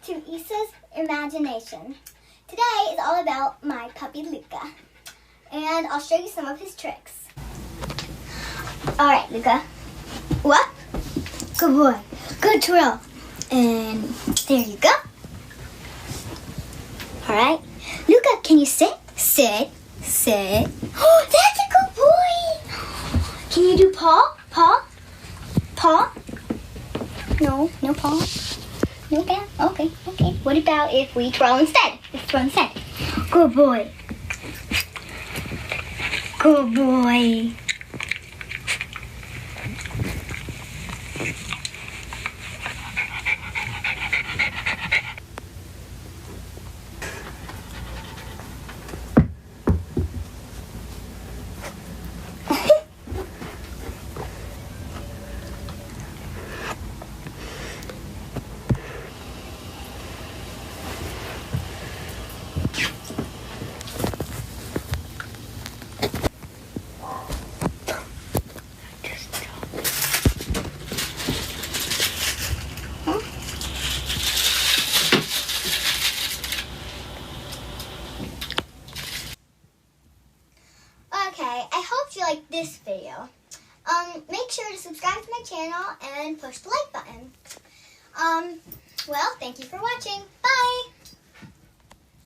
to Issa's Imagination. Today is all about my puppy Luca, and I'll show you some of his tricks. Alright, Luca. What? Good boy. Good twirl. And there you go. Alright. Luca, can you sit? Sit. Sit. Oh, that's a good boy. Can you do paw? Paw? Paw? No, no paw. No paw? Okay, okay. What about if we twirl instead? Let's twirl instead. Good boy. Good boy. Okay, I hope you liked this video. Make sure to subscribe to my channel and push the like button. Well, thank you for watching. Bye!